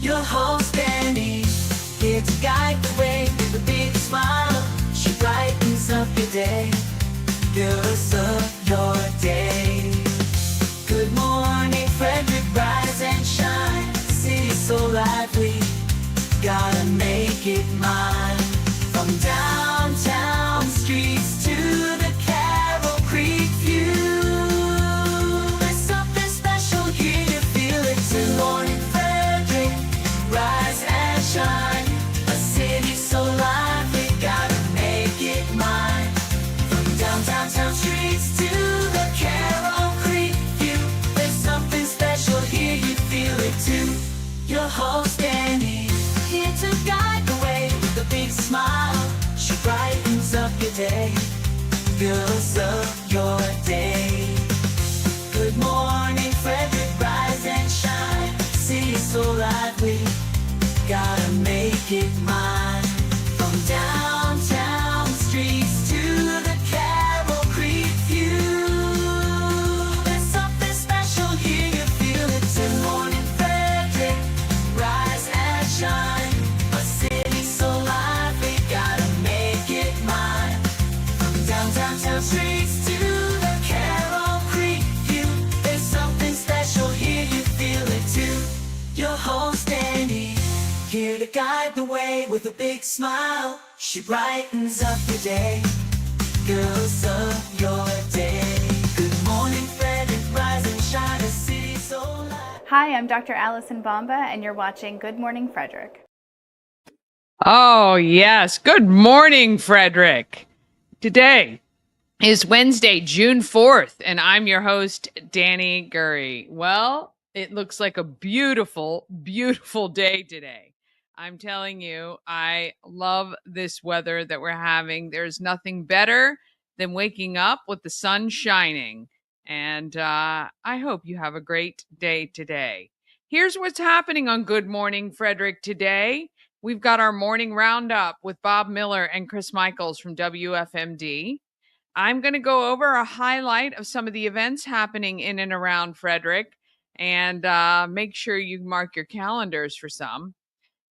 Your host Dani, here to guide the way with a big smile. She brightens up your day, girls of your day. Good morning, Frederick, rise and shine. The city's so lively, gotta make it mine. From downtown streets to the Carroll Creek view, there's something special here, you feel it too. Morning Frederick, rise and shine. A city so lively, gotta make it mine. From downtown streets to the Carroll Creek view, there's something special here, you feel it too. Your host Dani, here to guide the way with a big smile. She brightens up your day, girls of your day. Good morning, Frederick, rise and shine. City's so lively, gotta make it mine. From downtown streets to the Carroll Creek view, there's something special here, you feel it too. Morning, Frederick, rise and shine. A city so lively, gotta make it mine. From downtown streets to the Carroll Creek view, there's something special here, you feel it too. Your host Dani, here to guide the way with a big smile. She brightens up your day, girls of your day. Good morning, Frederick, rise and shine. A city so lively. Hi, I'm Dr. Allison Bomba, and you're watching Good Morning Frederick. Oh, yes. Good morning, Frederick. Today is Wednesday, June 4th, and I'm your host, Dani Gurrie. Well, it looks like a beautiful, beautiful day today. I'm telling you, I love this weather that we're having. There's nothing better than waking up with the sun shining. And I hope you have a great day today. Here's what's happening on Good Morning Frederick today. We've got our morning roundup with Bob Miller and Chris Michaels from WFMD. I'm going to go over a highlight of some of the events happening in and around Frederick, and make sure you mark your calendars for some.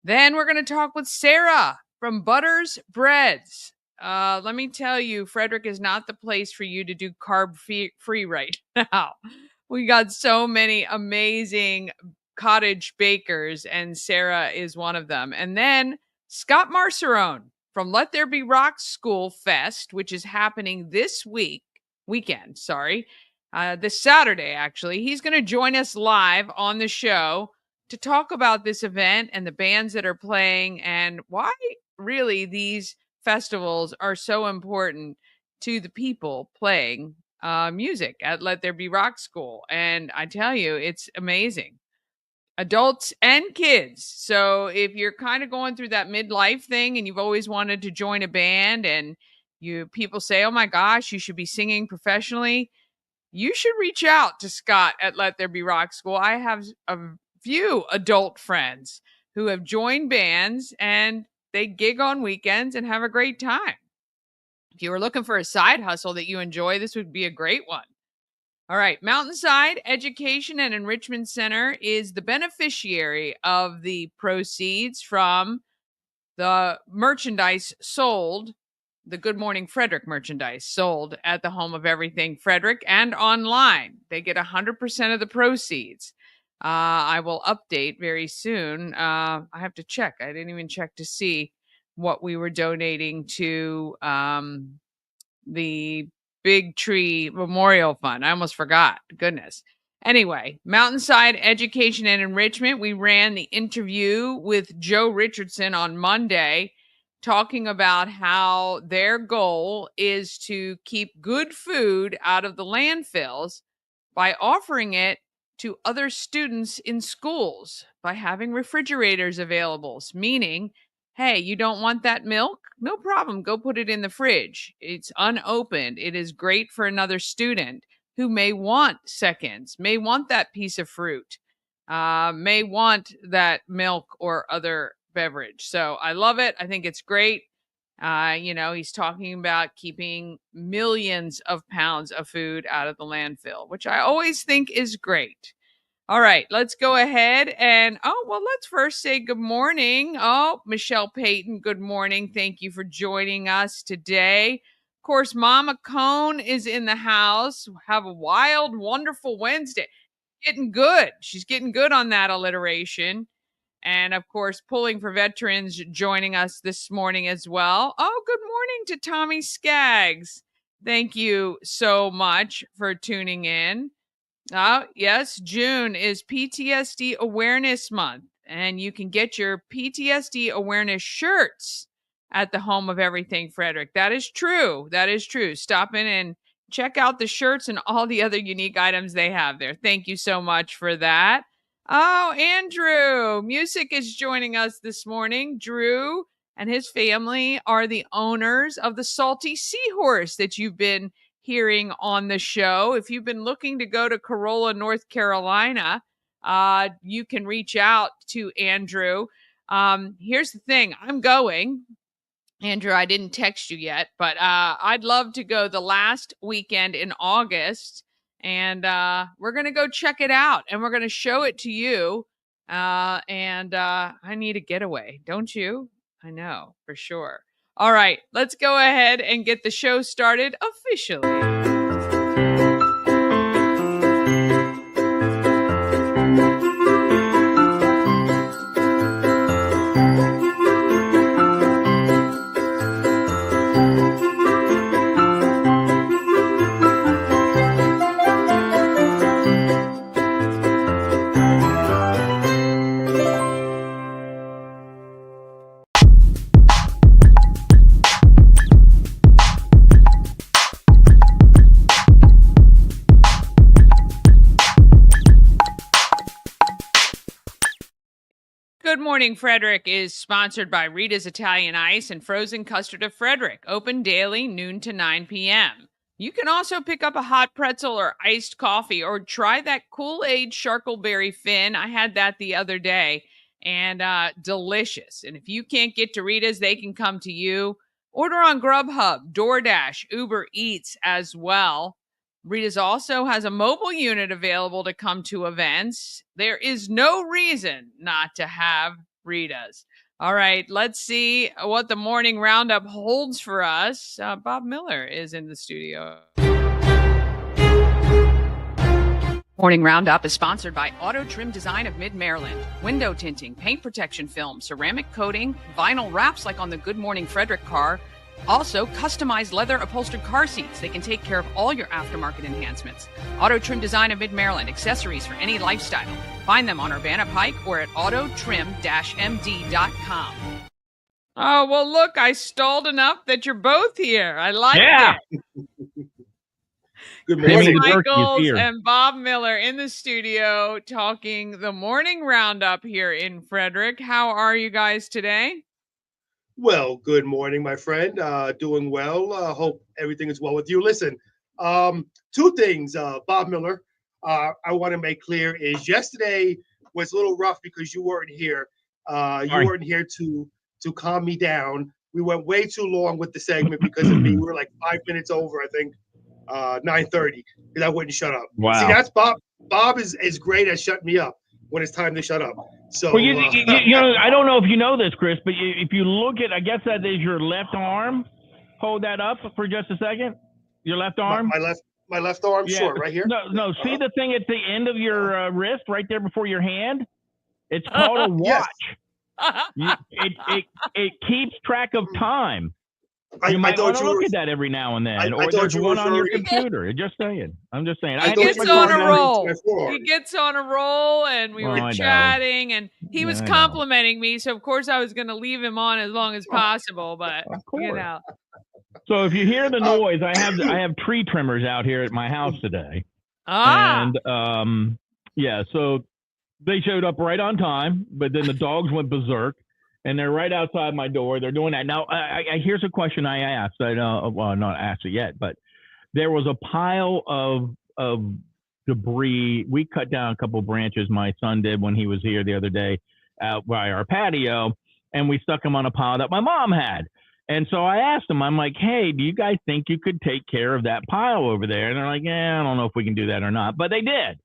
Then we're going to talk with Sarah from Butters Breads. Let me tell you, Frederick is not the place for you to do carb-free right now. We got so many amazing cottage bakers, and Sarah is one of them. And then Scott Marcerone from Let There Be Rock School Fest, which is happening this weekend, this Saturday, actually. He's going to join us live on the show to talk about this event and the bands that are playing and why really these festivals are so important to the people playing music at Let There Be Rock School. And I tell you, it's amazing. Adults and kids. So if you're kind of going through that midlife thing and you've always wanted to join a band and people say, oh my gosh, you should be singing professionally, you should reach out to Scott at Let There Be Rock School. I have a few adult friends who have joined bands and they gig on weekends and have a great time. If you were looking for a side hustle that you enjoy, this would be a great one. All right. Mountainside Education and Enrichment Center is the beneficiary of the proceeds from the merchandise sold, the Good Morning Frederick merchandise sold at the Home of Everything Frederick and online. They get 100% of the proceeds. I will update very soon. I have to check. I didn't even check to see what we were donating to the Big Tree Memorial Fund. I almost forgot. Goodness. Anyway, Mountainside Education and Enrichment. We ran the interview with Joe Richardson on Monday, talking about how their goal is to keep good food out of the landfills by offering it to other students in schools by having refrigerators available, meaning, hey, you don't want that milk? No problem. Go put it in the fridge. It's unopened. It is great for another student who may want seconds, may want that piece of fruit, may want that milk or other beverage. So I love it. I think it's great. He's talking about keeping millions of pounds of food out of the landfill, which I always think is great. All right, let's go ahead and let's first say good morning. Oh, Michelle Payton, good morning. Thank you for joining us today. Of course, Mama Cone is in the house. Have a wild, wonderful Wednesday. Getting good. She's getting good on that alliteration. And of course, Pulling for Veterans joining us this morning as well. Oh, good morning to Tommy Skaggs. Thank you so much for tuning in. Yes, June is PTSD Awareness Month, and you can get your PTSD awareness shirts at the home of Everything Frederick. That is true. That is true. Stop in and check out the shirts and all the other unique items they have there. Thank you so much for that. Oh, Andrew, Music is joining us this morning. Drew and his family are the owners of the Salty Seahorse that you've been hearing on the show. If you've been looking to go to Corolla, North Carolina, you can reach out to Andrew. Here's the thing. I'm going. Andrew, I didn't text you yet, but I'd love to go the last weekend in August, and we're going to go check it out, and we're going to show it to you. And I need a getaway, don't you? I know, for sure. All right, let's go ahead and get the show started officially. Good Morning Frederick is sponsored by Rita's Italian Ice and Frozen Custard of Frederick, open daily, noon to 9 p.m. You can also pick up a hot pretzel or iced coffee or try that Kool-Aid Sharkleberry Fin. I had that the other day, and delicious. And if you can't get to Rita's, they can come to you. Order on Grubhub, DoorDash, Uber Eats as well. Rita's also has a mobile unit available to come to events. There is no reason not to have Rita's. All right, let's see what the morning roundup holds for us. Bob Miller is in the studio. Morning Roundup is sponsored by Auto Trim Design of Mid-Maryland. Window tinting, paint protection film, ceramic coating, vinyl wraps like on the Good Morning Frederick car. Also, customized leather upholstered car seats. They can take care of all your aftermarket enhancements. Auto Trim Design of Mid-Maryland. Accessories for any lifestyle. Find them on Urbana Pike or at autotrim-md.com. Oh, well, look, I stalled enough that you're both here. I like it. Good morning. Michaels and Bob Miller in the studio talking the morning roundup here in Frederick. How are you guys today? Well, good morning, my friend. Doing well. Hope everything is well with you. Listen, two things, Bob Miller, I want to make clear is yesterday was a little rough because you weren't here. You weren't here to calm me down. We went way too long with the segment because of me. We were like 5 minutes over, I think, 9:30, because I wouldn't shut up. Wow. See, that's Bob. Bob is great at shutting me up when it's time to shut up. So, well, you know, I don't know if you know this, Chris, but if you look at, I guess that is your left arm. Hold that up for just a second. Your left arm. My left arm, yeah. sure, right here. No. See the thing at the end of your wrist, right there before your hand. It's called a watch. Yes. It keeps track of time. You might want to look at that every now and then, or there's one on your computer. Just saying. I'm just saying. He gets on a roll. He gets on a roll, and we were chatting, and he was complimenting me. So of course I was going to leave him on as long as possible, but you know. So if you hear the noise, I have tree trimmers out here at my house today. And so they showed up right on time, but then the dogs went berserk. And they're right outside my door. They're doing that. Now, here's a question I asked. I know, well, not asked it yet, but there was a pile of debris. We cut down a couple of branches. My son did when he was here the other day out by our patio, and we stuck them on a pile that my mom had. And so I asked them, I'm like, hey, do you guys think you could take care of that pile over there? And they're like, yeah, I don't know if we can do that or not. But they did.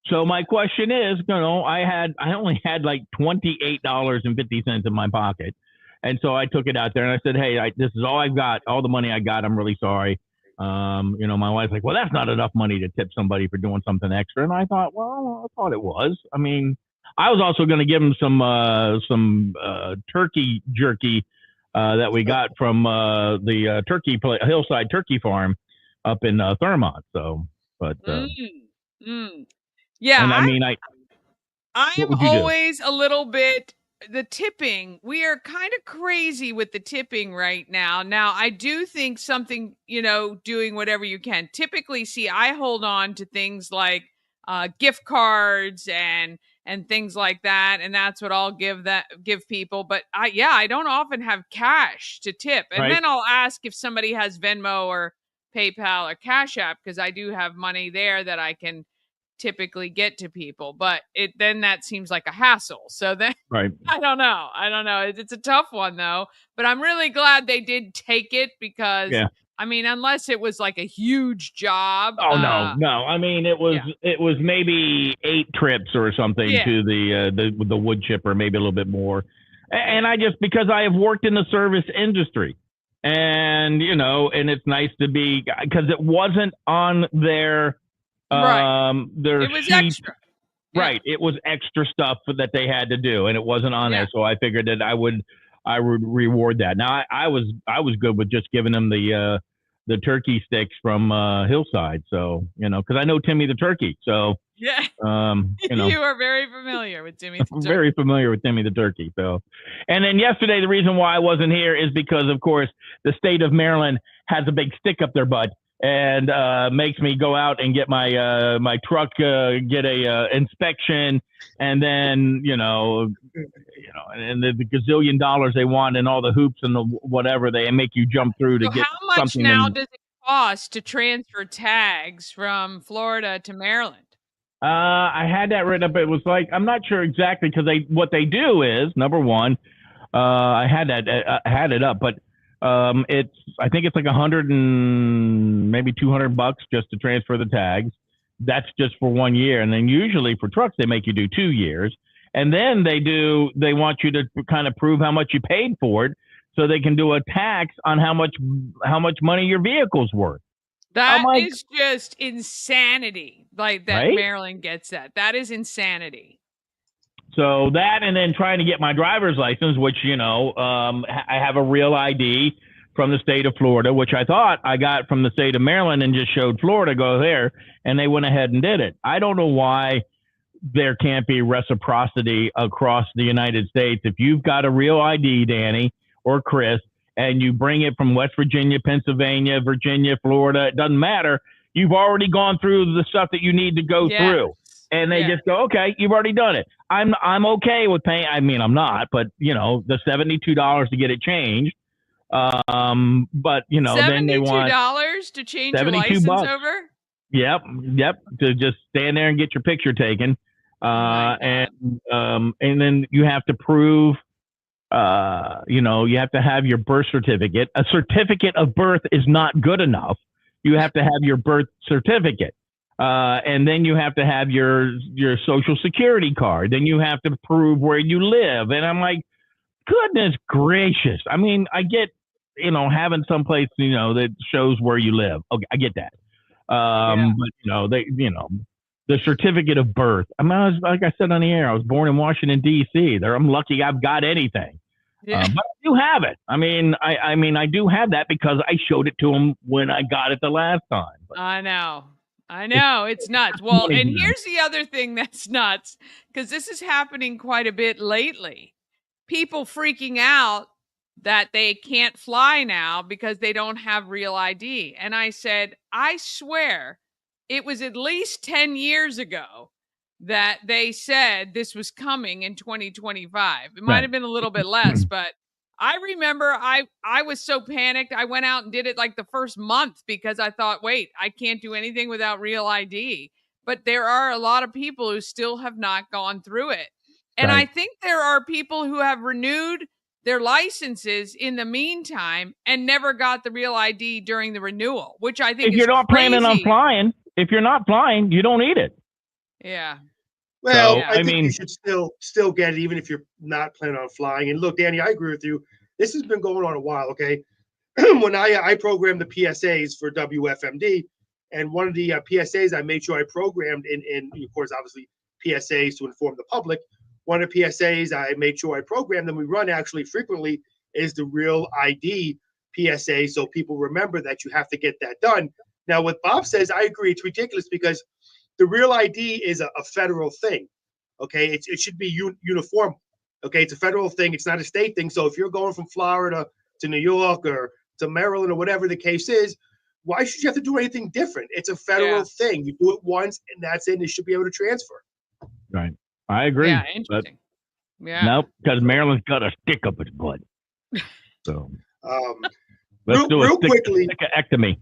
So my question is, I only had like $28.50 in my pocket. And so I took it out there and I said, hey, this is all I've got, all the money I got. I'm really sorry. My wife's like, well, that's not enough money to tip somebody for doing something extra. And I thought, well, I thought it was. I mean, I was also going to give him some turkey jerky that we got from the Hillside Turkey Farm up in Thurmont. So, but yeah, and I what am would you do? always a little bit the tipping. We are kind of crazy with the tipping right now. Now, I do think something, doing whatever you can. Typically, see, I hold on to things like gift cards and things like that, and that's what I'll give people. But I don't often have cash to tip, and Right. then I'll ask if somebody has Venmo or PayPal or Cash App, because I do have money there that I can typically get to people, but then that seems like a hassle. So then Right. I don't know. It's a tough one though, but I'm really glad they did take it because Yeah. I mean, unless it was like a huge job. Oh no. I mean, it was maybe 8 trips or something to the wood chipper, maybe a little bit more. And I just, because I have worked in the service industry, and and it's nice to be, because it wasn't on their their it was sheet. extra. Right. It was extra stuff that they had to do, and it wasn't on there. So I figured that I would reward that. Now I was good with just giving them the turkey sticks from Hillside. So, because I know Timmy the turkey. So yeah, you are very familiar with Timmy the turkey. Very familiar with Timmy the turkey. So, and then yesterday, the reason why I wasn't here is because, of course, the state of Maryland has a big stick up their butt and makes me go out and get my my truck, get a inspection, and then and the gazillion dollars they want and all the hoops and the whatever they make you jump through to get how much something. Now does it cost to transfer tags from Florida to Maryland? I had that written up. It was like, I'm not sure exactly, because what they do is, number one, I had it up, but I think it's like $100 and maybe $200 just to transfer the tags. That's just for 1 year. And then usually for trucks, they make you do 2 years. And then they want you to kind of prove how much you paid for it, so they can do a tax on how much money your vehicle's worth. That is just insanity. Like that, right? Maryland gets that. That is insanity. So that, and then trying to get my driver's license, which, I have a real ID from the state of Florida, which I thought I got from the state of Maryland and just showed Florida, go there, and they went ahead and did it. I don't know why there can't be reciprocity across the United States. If you've got a real ID, Danny or Chris, and you bring it from West Virginia, Pennsylvania, Virginia, Florida, it doesn't matter. You've already gone through the stuff that you need to go through. And they just go, okay, you've already done it. I'm okay with paying. I mean, I'm not, but the $72 to get it changed. But then they want $72 to change your license over. Yep. To just stand there and get your picture taken. And then you have to prove, you have to have your birth certificate. A certificate of birth is not good enough. You have to have your birth certificate. And then you have to have your social security card. Then you have to prove where you live. And I'm like, goodness gracious. I mean, I get, having someplace, that shows where you live. Okay, I get that. But the certificate of birth. I mean, like I said on the air, I was born in Washington, D.C. I'm lucky I've got anything. Yeah. But I do have it. I mean, I do have that because I showed it to them when I got it the last time. But I know. It's nuts. Well, and here's the other thing that's nuts, because this is happening quite a bit lately. People freaking out that they can't fly now because they don't have real ID. And I said, I swear it was at least 10 years ago that they said this was coming in 2025. It might have been a little bit less, but I remember I was so panicked. I went out and did it like the first month because I thought, wait, I can't do anything without real ID. But there are a lot of people who still have not gone through it. And I think there are people who have renewed their licenses in the meantime and never got the real ID during the renewal, which I think if you're not planning on flying, you don't need it. Yeah. Well, So, I think you should still get it, even if you're not planning on flying. And look, Danny, I agree with you. This has been going on a while. Okay, when I programmed the PSAs for WFMD, and one of the PSAs I made sure I programmed in of course, obviously PSAs to inform the public. One of the PSAs I made sure I programmed, and we run actually frequently, is the Real ID PSA, so people remember that you have to get that done. Now, what Bob says, I agree. It's ridiculous because the Real ID is a federal thing. Okay, it should be uniform. Okay, it's a federal thing. It's not a state thing. So if you're going from Florida to New York or to Maryland or whatever the case is, why should you have to do anything different? It's a federal thing. You do it once and that's it. And it should be able to transfer. Right. I agree. Yeah, interesting. Nope, because Maryland's got a stick up its butt. So let's do real quickly. Stickectomy.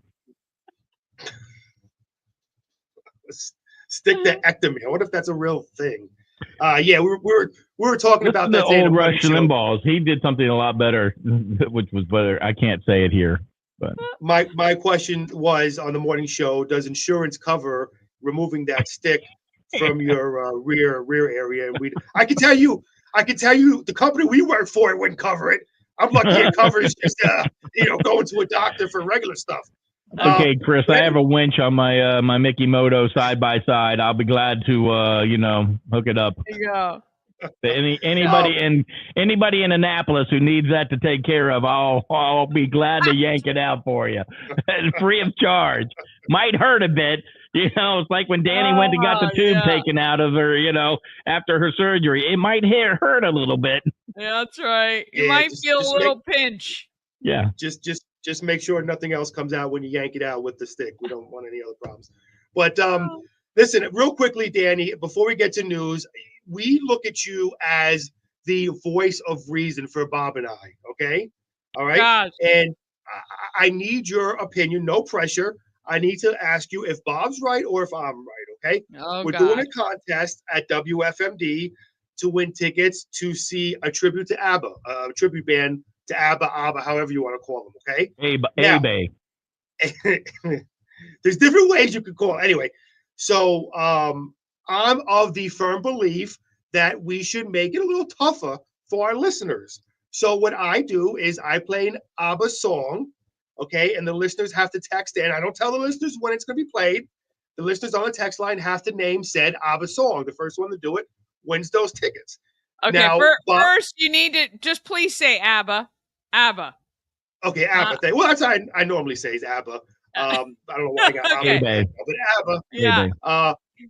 Stickectomy. I wonder if that's a real thing. Yeah, we were talking about that. The old Rush Limbaugh's. He did something a lot better, which was better. I can't say it here, but my question was on the morning show: does insurance cover removing that stick from your rear area? And I can tell you, the company we work for, it wouldn't cover it. I'm lucky it covers just going to a doctor for regular stuff. Okay, Chris, I have a winch on my my Mickey Moto side by side. I'll be glad to hook it up. There you go. Anybody in Annapolis who needs that to take care of, I'll be glad to yank it out for you, free of charge. Might hurt a bit, It's like when Dani went and got the tube taken out of her, after her surgery. It might hurt a little bit. Yeah, that's right. You might feel a little pinch. Yeah. Just make sure nothing else comes out when you yank it out with the stick. We don't want any other problems. But listen, real quickly, Dani, before we get to news, we look at you as the voice of reason for Bob and I, okay? All right? Gosh. And I need your opinion, no pressure. I need to ask you if Bob's right or if I'm right, okay? We're doing a contest at WFMD to win tickets to see a tribute to ABBA, a tribute band to ABBA, however you want to call them, okay? ABBA. There's different ways you could call it. Anyway, so I'm of the firm belief that we should make it a little tougher for our listeners. So what I do is I play an ABBA song, okay? And the listeners have to text in. I don't tell the listeners when it's going to be played. The listeners on the text line have to name said ABBA song. The first one to do it wins those tickets. Okay, now, first you need to just please say ABBA. ABBA. Okay, ABBA. Well, that's how I normally say is ABBA. I don't know why I got ABBA, but ABBA. Yeah.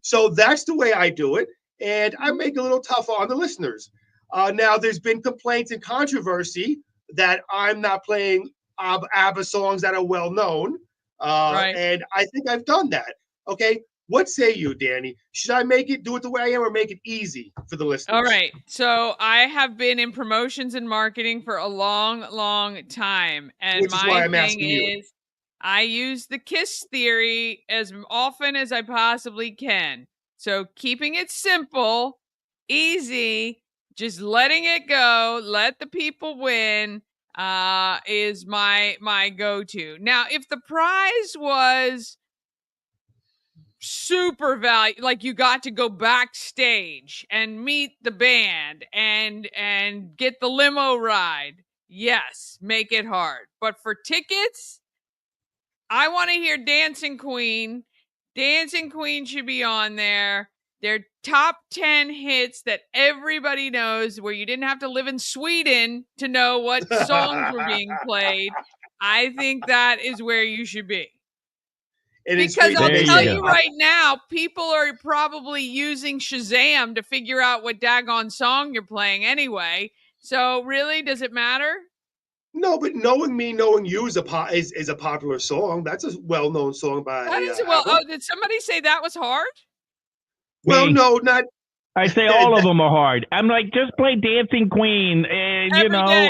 So that's the way I do it. And I make it a little tougher on the listeners. Now, there's been complaints and controversy that I'm not playing ABBA songs that are well known. Right. And I think I've done that. Okay. What say you, Dani? Should I do it the way I am or make it easy for the listeners? All right. So I have been in promotions and marketing for a long, long time. And which is why I'm asking you. I use the KISS theory as often as I possibly can. So keeping it simple, easy, just letting it go, let the people win is my go-to. Now, if the prize was super value, like you got to go backstage and meet the band and get the limo ride, yes, make it hard. But for tickets, I want to hear Dancing Queen. Dancing Queen should be on there. Their top 10 hits that everybody knows, where you didn't have to live in Sweden to know what songs were being played. I think that is where you should be. Because I'll tell you right now, people are probably using Shazam to figure out what daggone song you're playing anyway. So really, does it matter? No, but Knowing Me, Knowing You is a popular song. That's a well-known song by that is did somebody say that was hard? Well, no, not. I say all of them are hard. I'm like, just play Dancing Queen, and I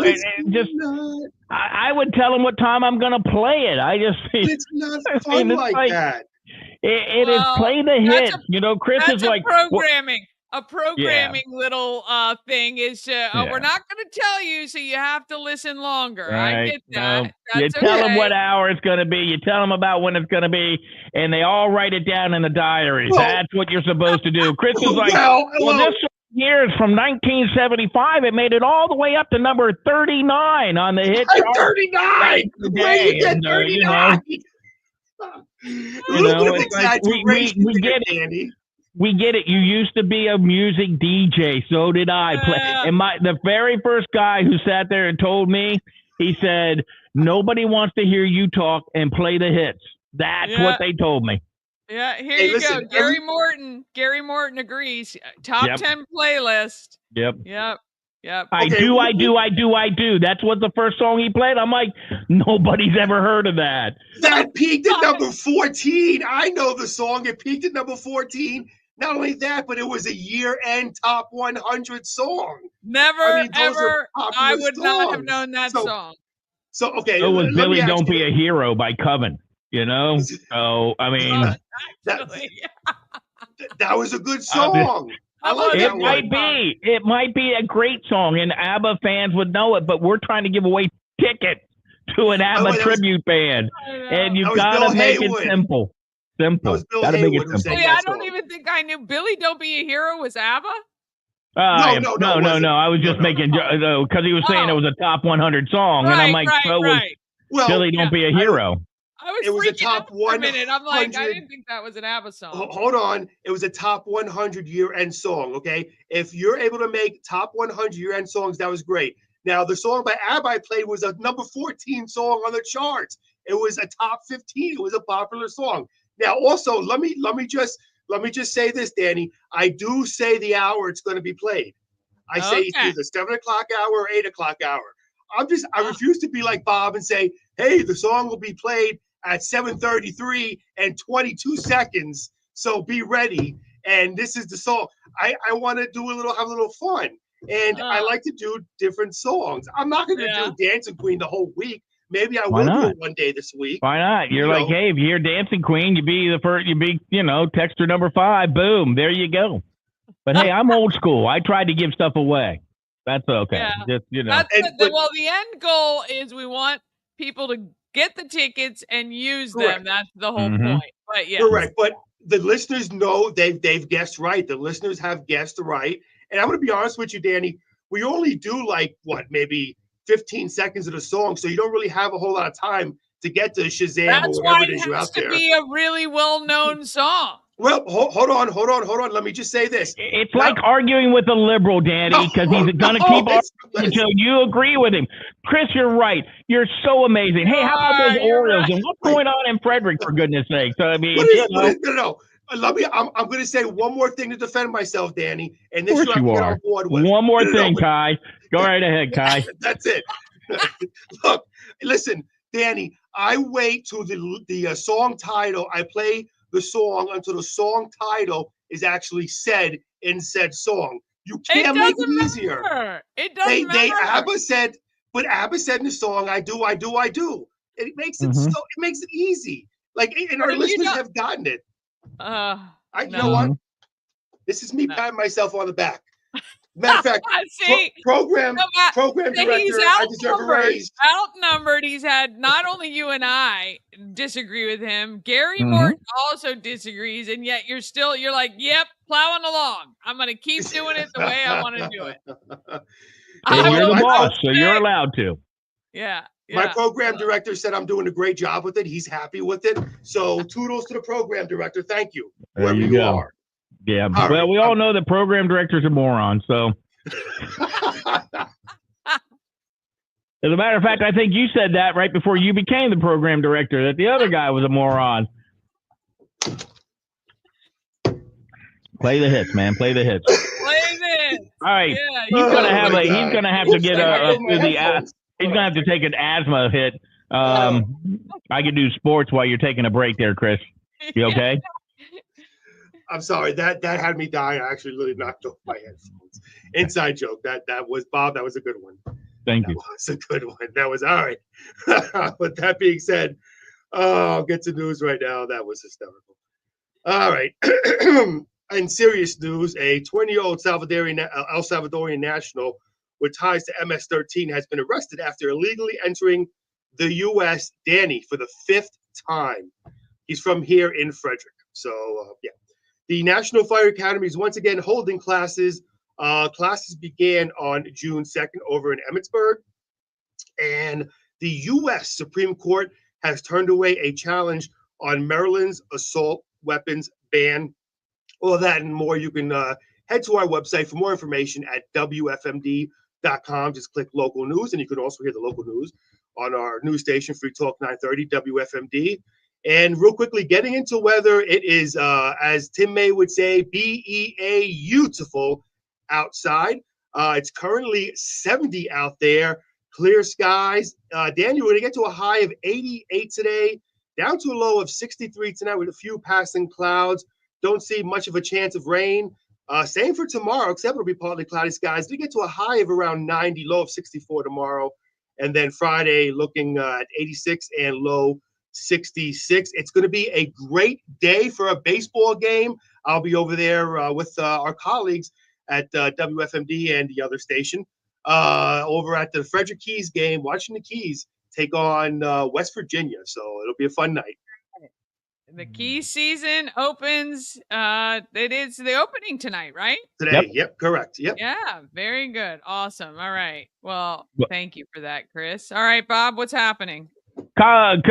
would tell them what time I'm going to play it. It's not fun like that. It is play the hits. Chris is like programming. a programming little thing is we're not going to tell you, so you have to listen longer. Right. I get that. No. That's You tell them okay. what hour it's going to be. You tell them about when it's going to be, and they all write it down in the diaries. Well, That's what you're supposed to do. Chris is like, well, this years from 1975, it made it all the way up to number 39 on the hit chart. 39. Where you get 39? We get it, Andy. We get it. You used to be a music DJ. So did I. And the very first guy who sat there and told me, he said, nobody wants to hear you talk and play the hits. That's what they told me. Yeah, here you go. Gary Morton agrees. Top 10 playlist. Yep. I do. That's what the first song he played. I'm like, nobody's ever heard of that. That peaked at number 14. I know the song. It peaked at number 14. Not only that, but it was a year-end top 100 song. Ever. I would not have known that song. So, okay. It was Billy Don't Be a Hero by Coven, you know? So, I mean. That was a good song. I like that one. It might be a great song, and ABBA fans would know it, but we're trying to give away tickets to an ABBA tribute band. And you got to make it simple. Gotta make it simple. I don't even think I knew Billy Don't Be a Hero was ABBA. No. I was just making because he was saying it was a top 100 song, and I'm like, Billy Don't Be a Hero. It was a top 100. I'm like, I didn't think that was an ABBA song. Hold on, it was a top 100 year-end song. Okay, if you're able to make top 100 year-end songs, that was great. Now the song by ABBA I played was a number 14 song on the charts. It was a top 15. It was a popular song. Now, also, let me just say this, Danny. I do say the hour it's going to be played. I say it's either 7 o'clock hour or 8 o'clock hour. I refuse to be like Bob and say, hey, the song will be played at 7:33 and 22 seconds. So be ready. And this is the song. I want to have a little fun. And I like to do different songs. I'm not going to do Dancing Queen the whole week. Maybe I will do it one day this week. Why not? You're like, hey, if you hear Dancing Queen, you be the first. You be, texter number 5. Boom, there you go. But hey, I'm old school. I tried to give stuff away. That's okay. Yeah. Just well, the end goal is we want people to get the tickets and use them. That's the whole point. But correct. But the listeners know they've guessed right. The listeners have guessed right. And I'm going to be honest with you, Danny. We only do maybe 15 seconds of the song, so you don't really have a whole lot of time to get to Shazam or whatever it is you're out there. That's why it has to be a really well-known song. Well, hold on. Let me just say this. It's like arguing with a liberal, Danny, because he's going to keep arguing until you agree with him. Chris, you're right. You're so amazing. Hey, how about those Orioles? And what's going on in Frederick, for goodness sake? So, I mean, no. I'm going to say one more thing to defend myself, Danny. And this of course you are. One more thing, Kai. Go right ahead, Kai. That's it. Look, listen, Danny, I wait till the song title. I play the song until the song title is actually said in said song. You can't make it easier. It doesn't matter. ABBA said in the song, I do. It makes it so. It makes it easy. And our listeners have gotten it. You know what? This is me patting myself on the back. Matter of fact, program director, I deserve a raise. Outnumbered. He's had not only you and I disagree with him, Gary Morton also disagrees, and yet you're like, yep, plowing along. I'm going to keep doing it the way I want to do it. You're the boss, so you're allowed to. Yeah. My program director said I'm doing a great job with it. He's happy with it. So toodles to the program director. Thank you. There you go. Are. Yeah. We all know that program directors are morons. So, as a matter of fact, I think you said that right before you became the program director, that the other guy was a moron. Play the hits, man. Play the hits. Play this. All right. Yeah, he's gonna have to get he's gonna have to take an asthma hit. I can do sports while you're taking a break there, Chris. You okay? I'm sorry. That had me dying. I actually really knocked off my headphones. Inside joke. That was Bob. That was a good one. Thank you. That was a good one. That was all right. With that being said, I'll get to news right now. That was hysterical. All right. in serious news, a 20-year-old El Salvadorian national with ties to MS-13 has been arrested after illegally entering the U.S. Dani for the 5th time. He's from here in Frederick. So, yeah. The National Fire Academy is once again holding classes. Classes began on June 2nd over in Emmitsburg. And the U.S. Supreme Court has turned away a challenge on Maryland's assault weapons ban. All that and more, you can head to our website for more information at WFMD.com. Just click local news, and you can also hear the local news on our news station, Free Talk 930, WFMD. And real quickly, getting into weather, it is, as Tim May would say, beautiful outside. It's currently 70 out there, clear skies. Daniel, we're going to get to a high of 88 today, down to a low of 63 tonight with a few passing clouds. Don't see much of a chance of rain. Same for tomorrow, except it'll be partly cloudy skies. We get to a high of around 90, low of 64 tomorrow. And then Friday looking at 86 and low 66. It's going to be a great day for a baseball game. I'll be over there with our colleagues at WFMD and the other station over at the Frederick Keys game, watching the Keys take on West Virginia. So it'll be a fun night. The Key season opens. It is the opening tonight, right? Today. Yep, correct. Yep. Yeah, very good. Awesome. All right. Well, thank you for that, Chris. All right, Bob, what's happening? Cubs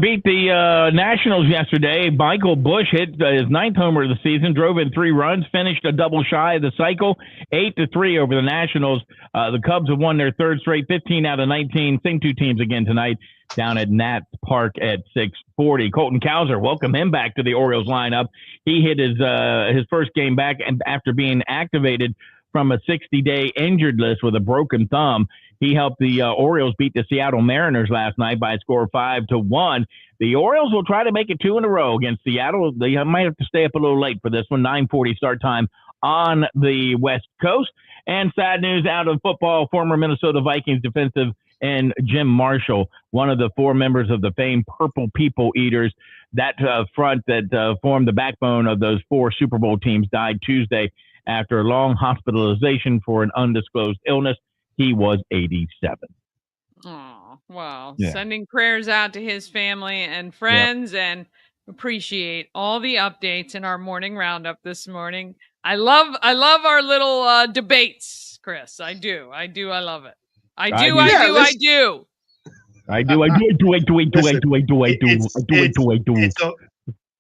beat the Nationals yesterday. Michael Busch hit his 9th homer of the season, drove in 3 runs, finished a double shy of the cycle, 8-3 over the Nationals. The Cubs have won their 3rd straight, 15 out of 19. Same 2 teams again tonight down at Nats Park at 6:40. Colton Cowser, welcome him back to the Orioles lineup. He hit his first game back and after being activated from a 60-day injured list with a broken thumb. He helped the Orioles beat the Seattle Mariners last night by a score of 5-1. The Orioles will try to make it 2 in a row against Seattle. They might have to stay up a little late for this one. 9:40 start time on the West Coast. And sad news out of football, former Minnesota Vikings defensive end Jim Marshall, one of the 4 members of the famed Purple People Eaters. That front that formed the backbone of those 4 Super Bowl teams died Tuesday after a long hospitalization for an undisclosed illness. He was 87. Oh, wow. Yeah. Sending prayers out to his family and friends and appreciate all the updates in our morning roundup this morning. I love our little debates, Chris. I do. I love it. I do.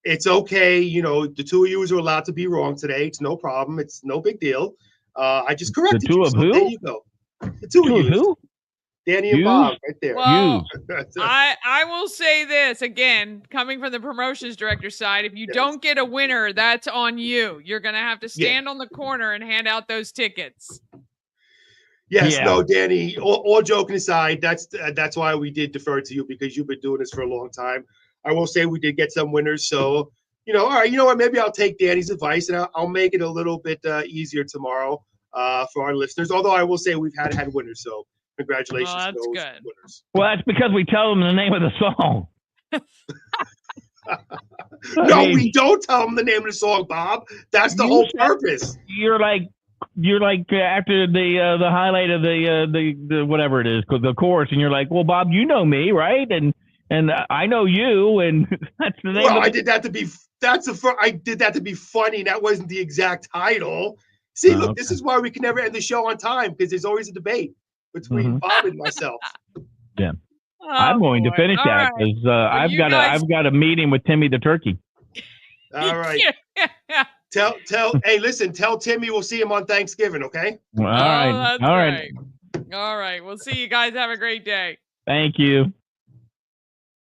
It's okay. You know, the 2 of you are allowed to be wrong today. It's no problem. It's no big deal. I just corrected you. The 2 of who? There you go. The 2 of you. Who? Danny and Bob right there. Well, I will say this again, coming from the promotions director side, if you don't get a winner, that's on you. You're going to have to stand on the corner and hand out those tickets. Yes, no, Danny, all joking aside, that's why we did defer to you, because you've been doing this for a long time. I will say we did get some winners. So, all right, you know what? Maybe I'll take Danny's advice and I'll make it a little bit easier tomorrow for our listeners. Although I will say we've had winners. So congratulations to those winners. Well, that's because we tell them the name of the song. We don't tell them the name of the song, Bob. That's the whole purpose. You're like after the highlight of the whatever it is, the chorus, and you're like, well, Bob, you know me, right? And I know you, and that's the name. Well, I did that to be funny. That wasn't the exact title. See, look, this is why we can never end the show on time, because there's always a debate between Bob and myself. Yeah, I'm going to finish that because I've got a meeting with Timmy the turkey. All right. Hey, listen, tell Timmy we'll see him on Thanksgiving, okay? All right. All right. All right. We'll see you guys. Have a great day. Thank you.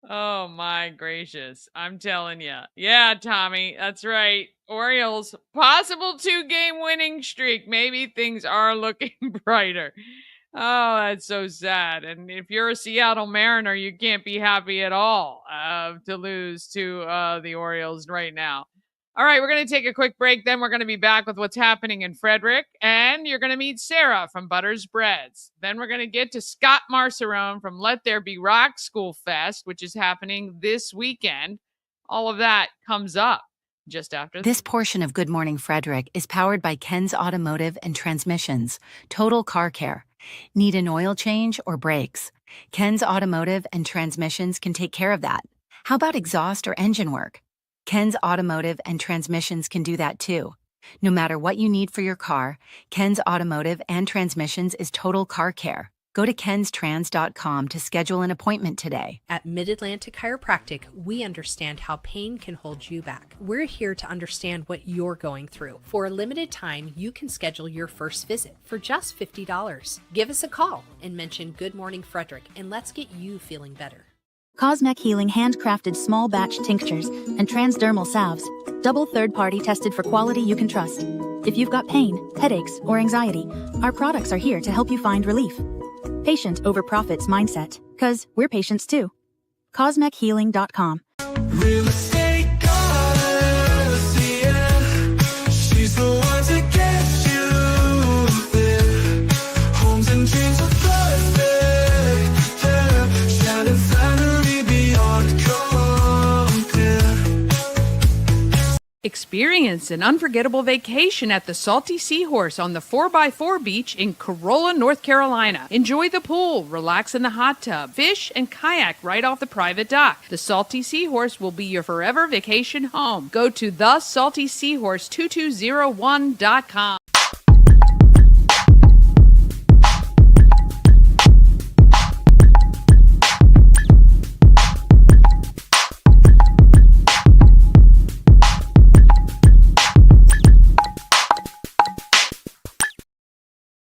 Oh, my gracious. I'm telling you. Yeah, Tommy, that's right. Orioles, possible 2-game winning streak. Maybe things are looking brighter. Oh, that's so sad. And if you're a Seattle Mariner, you can't be happy at all to lose to the Orioles right now. All right, we're going to take a quick break. Then we're going to be back with what's happening in Frederick. And you're going to meet Sarah from Butters Breads. Then we're going to get to Scott Marcerone from Let There Be Rock School Fest, which is happening this weekend. All of that comes up. just after This portion of Good Morning Frederick is powered by Ken's Automotive and Transmissions, Total Car Care. Need an oil change or brakes? Ken's Automotive and Transmissions can take care of that. How about exhaust or engine work? Ken's Automotive and Transmissions can do that too. No matter what you need for your car, Ken's Automotive and Transmissions is Total Car Care. Go to kenstrans.com to schedule an appointment today. At Mid-Atlantic Chiropractic, we understand how pain can hold you back. We're here to understand what you're going through. For a limited time, you can schedule your first visit for just $50. Give us a call and mention Good Morning Frederick, and let's get you feeling better. Cosmec Healing handcrafted small batch tinctures and transdermal salves, double third-party tested for quality you can trust. If you've got pain, headaches, or anxiety, our products are here to help you find relief. Patient over profits mindset, 'cause we're patients too. CosmecHealing.com. Real estate goddess, yeah. She's the one to get you there. Homes and dreams are perfect, yeah. Shining salary beyond compare. Experience an unforgettable vacation at the Salty Seahorse on the 4x4 beach in Corolla, North Carolina. Enjoy the pool, relax in the hot tub, fish, and kayak right off the private dock. The Salty Seahorse will be your forever vacation home. Go to thesaltyseahorse2201.com.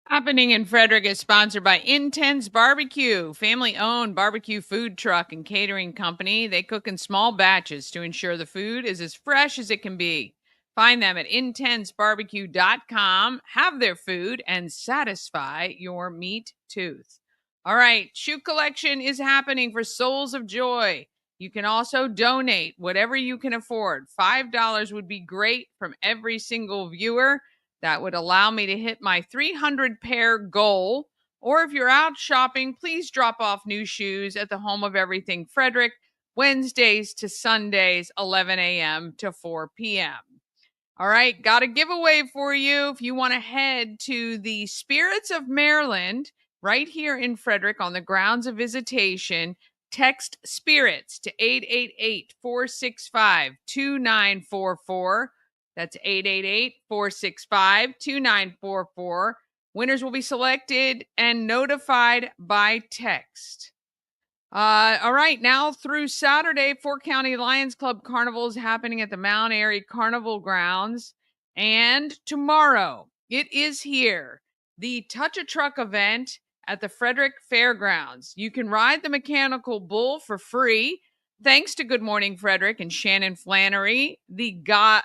Happening in Frederick is sponsored by Intense Barbecue, family-owned barbecue food truck and catering company. They cook in small batches to ensure the food is as fresh as it can be. Find them at intensebarbecue.com. Have their food and satisfy your meat tooth. All right, shoe collection is happening for Souls of Joy. You can also donate whatever you can afford. $5 would be great from every single viewer. That would allow me to hit my 300 pair goal. Or if you're out shopping, please drop off new shoes at the home of everything Frederick, Wednesdays to Sundays, 11 a.m. to 4 p.m. All right, got a giveaway for you. If you want to head to the Spirits of Maryland, right here in Frederick on the grounds of visitation, text SPIRITS to 888-465-2944. That's 888-465-2944. Winners will be selected and notified by text. All right, now through Saturday, Fork County Lions Club Carnival is happening at the Mount Airy Carnival Grounds. And tomorrow, it is here, the Touch a Truck event at the Frederick Fairgrounds. You can ride the mechanical bull for free. Thanks to Good Morning Frederick and Shannon Flannery, the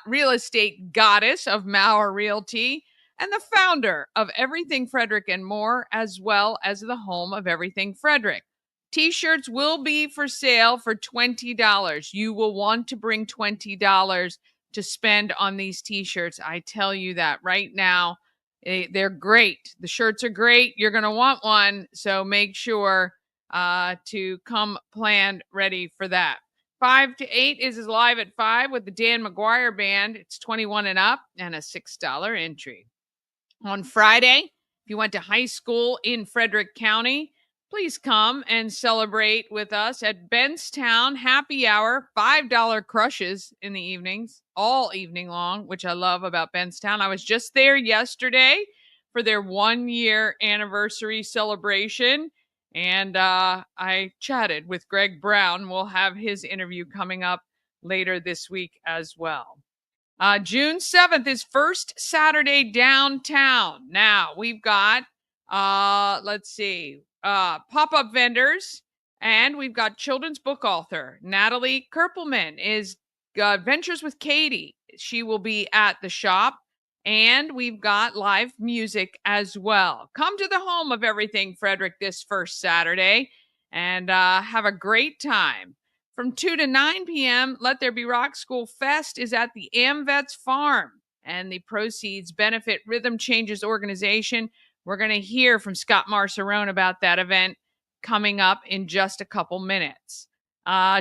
real estate goddess of Mauer Realty, and the founder of Everything Frederick and more, as well as the home of Everything Frederick. T-shirts will be for sale for $20. You will want to bring $20 to spend on these T-shirts. I tell you that right now. They're great. The shirts are great. You're going to want one, so make sure to come planned ready for that. 5 to 8 is live at 5 with the Dan McGuire Band. It's 21 and up and a $6 entry. On Friday, if you went to high school in Frederick County, please come and celebrate with us at Benstown Happy Hour. $5 crushes in the evenings, all evening long, which I love about Benstown. I was just there yesterday for their 1-year anniversary celebration. And I chatted with Greg Brown. We'll have his interview coming up later this week as well. June 7th is First Saturday Downtown. Now, we've got, pop-up vendors, and we've got children's book author Natalie Kerpelman is Ventures with Katie. She will be at the shop. And we've got live music as well. Come to the home of Everything Frederick this first Saturday and have a great time. From 2 to 9 p.m., Let There Be Rock School Fest is at the AmVets Farm, and the proceeds benefit Rhythm Changes organization. We're going to hear from Scott Marcerone about that event coming up in just a couple minutes.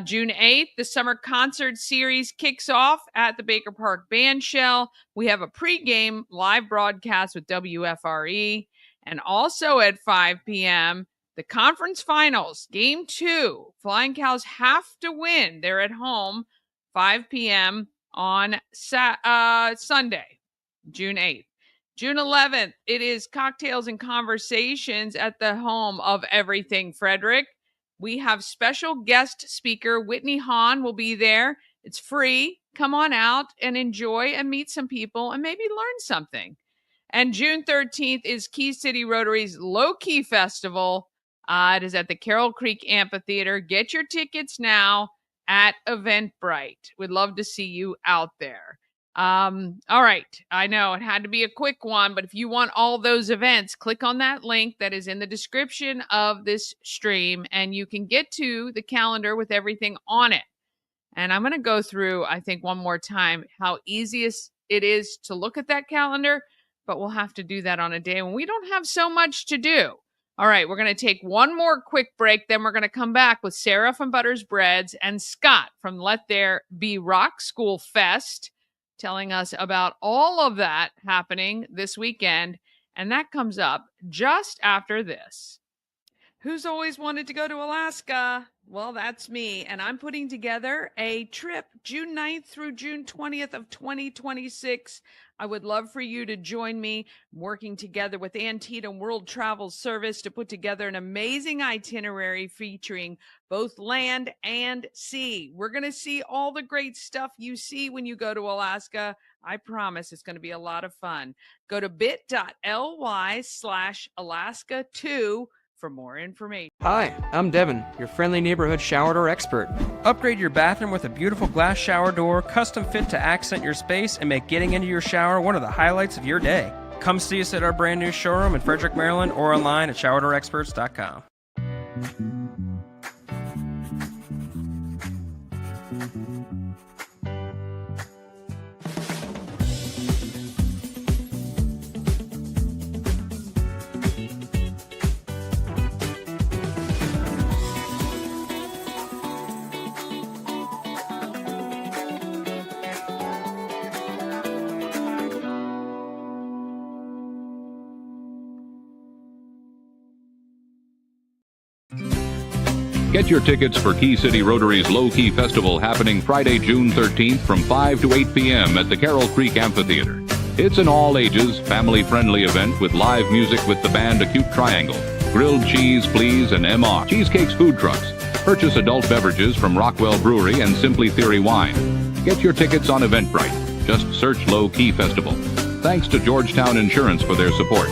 June 8th, the summer concert series kicks off at the Baker Park Band Shell. We have a pregame live broadcast with WFRE. And also at 5 p.m., the conference finals, game 2. Flying Cows have to win. They're at home, 5 p.m. on Sunday, June 8th. June 11th, it is Cocktails and Conversations at the home of Everything Frederick. We have special guest speaker Whitney Hahn will be there. It's free. Come on out and enjoy and meet some people and maybe learn something. And June 13th is Key City Rotary's Low Key Festival. It is at the Carroll Creek Amphitheater. Get your tickets now at Eventbrite. We'd love to see you out there. All right. I know it had to be a quick one, but if you want all those events, click on that link that is in the description of this stream, and you can get to the calendar with everything on it. And I'm going to go through, I think, one more time how easy it is to look at that calendar, but we'll have to do that on a day when we don't have so much to do. All right, we're going to take one more quick break. Then we're going to come back with Sarah from Butters Breads and Scott from Let There Be Rock School Fest, telling us about all of that happening this weekend. And that comes up just after this. Who's always wanted to go to Alaska? Well, that's me. And I'm putting together a trip June 9th through June 20th of 2026. I would love for you to join me working together with Antietam World Travel Service to put together an amazing itinerary featuring both land and sea. We're going to see all the great stuff you see when you go to Alaska. I promise it's going to be a lot of fun. Go to bit.ly/Alaska2 for more information. Hi, I'm Devin, your friendly neighborhood shower door expert. Upgrade your bathroom with a beautiful glass shower door, custom fit to accent your space and make getting into your shower one of the highlights of your day. Come see us at our brand new showroom in Frederick, Maryland, or online at showerdoorexperts.com. Get your tickets for Key City Rotary's Low Key Festival happening Friday, June 13th from 5 to 8 p.m. at the Carroll Creek Amphitheater. It's an all-ages, family-friendly event with live music with the band Acute Triangle, Grilled Cheese, Please, and MR, Cheesecakes Food Trucks. Purchase adult beverages from Rockwell Brewery and Simply Theory Wine. Get your tickets on Eventbrite. Just search Low Key Festival. Thanks to Georgetown Insurance for their support.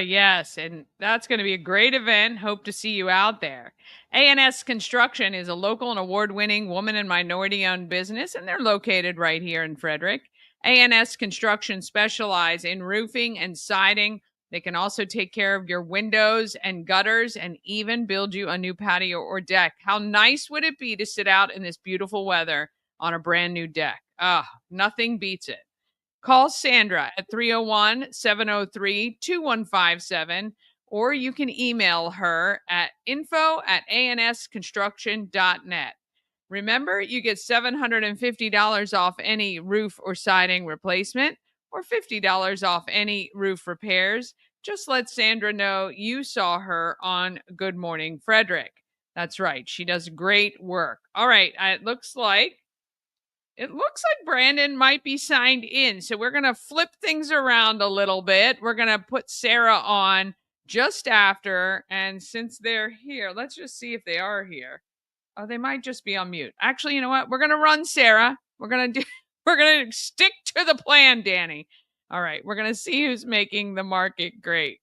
Yes, and that's going to be a great event. Hope to see you out there. A&S Construction is a local and award-winning woman and minority-owned business, and they're located right here in Frederick. A&S Construction specialize in roofing and siding. They can also take care of your windows and gutters and even build you a new patio or deck. How nice would it be to sit out in this beautiful weather on a brand new deck? Nothing beats it. Call Sandra at 301-703-2157, or you can email her at info@ansconstruction.net. Remember, you get $750 off any roof or siding replacement or $50 off any roof repairs. Just let Sandra know you saw her on Good Morning Frederick. That's right. She does great work. All right. It looks like Brandon might be signed in. So we're going to flip things around a little bit. We're going to put Sarah on just after. And since they're here, let's just see if they are here. Oh, they might just be on mute. Actually, you know what? We're going to run Sarah. We're going to stick to the plan, Dani. All right. We're going to see who's making the market great.